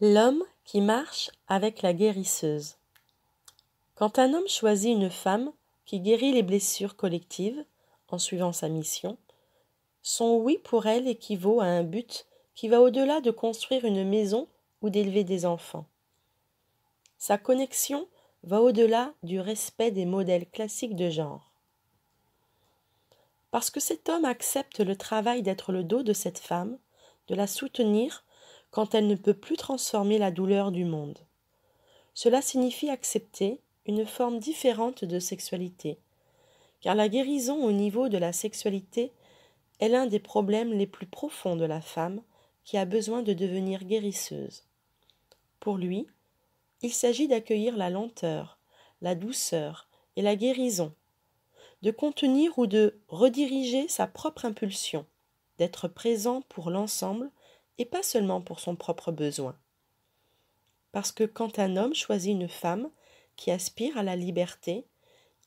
L'homme qui marche avec la guérisseuse. Quand un homme choisit une femme qui guérit les blessures collectives en suivant sa mission, son oui pour elle équivaut à un but qui va au-delà de construire une maison ou d'élever des enfants. Sa connexion va au-delà du respect des modèles classiques de genre. Parce que cet homme accepte le travail d'être le dos de cette femme, de la soutenir quand elle ne peut plus transformer la douleur du monde. Cela signifie accepter une forme différente de sexualité, car la guérison au niveau de la sexualité est l'un des problèmes les plus profonds de la femme qui a besoin de devenir guérisseuse. Pour lui, il s'agit d'accueillir la lenteur, la douceur et la guérison, de contenir ou de rediriger sa propre impulsion, d'être présent pour l'ensemble et pas seulement pour son propre besoin. Parce que quand un homme choisit une femme qui aspire à la liberté,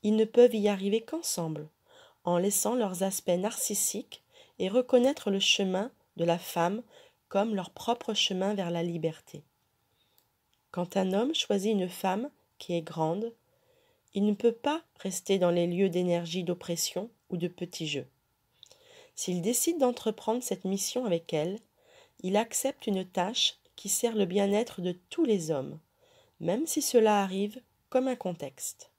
ils ne peuvent y arriver qu'ensemble, en laissant leurs aspects narcissiques et reconnaître le chemin de la femme comme leur propre chemin vers la liberté. Quand un homme choisit une femme qui est grande, il ne peut pas rester dans les lieux d'énergie d'oppression ou de petits jeux. S'il décide d'entreprendre cette mission avec elle, il accepte une tâche qui sert le bien-être de tous les hommes, même si cela arrive comme un contexte.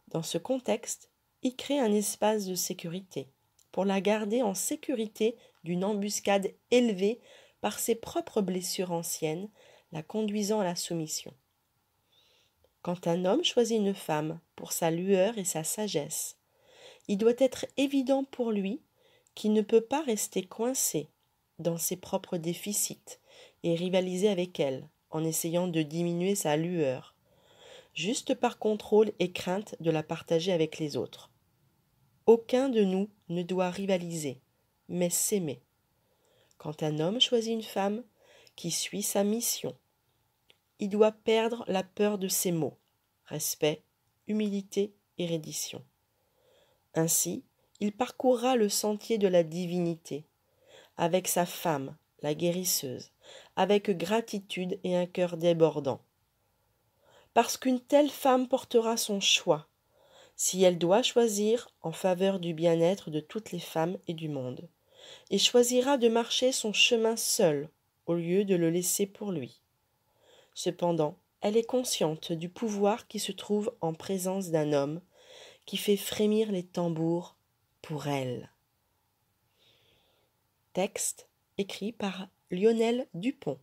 Dans ce contexte, il crée un espace de sécurité pour la garder en sécurité d'une embuscade élevée par ses propres blessures anciennes, la conduisant à la soumission. Quand un homme choisit une femme pour sa lueur et sa sagesse, il doit être évident pour lui qu'il ne peut pas rester coincé dans ses propres déficits et rivaliser avec elle en essayant de diminuer sa lueur, juste par contrôle et crainte de la partager avec les autres. Aucun de nous ne doit rivaliser, mais s'aimer. Quand un homme choisit une femme qui suit sa mission, il doit perdre la peur de ses mots, respect, humilité et reddition. Ainsi, il parcourra le sentier de la divinité, avec sa femme, la guérisseuse, avec gratitude et un cœur débordant. Parce qu'une telle femme portera son choix, si elle doit choisir en faveur du bien-être de toutes les femmes et du monde, et choisira de marcher son chemin seule au lieu de le laisser pour lui. Cependant, elle est consciente du pouvoir qui se trouve en présence d'un homme qui fait frémir les tambours pour elle. Texte écrit par Lionel Dupont.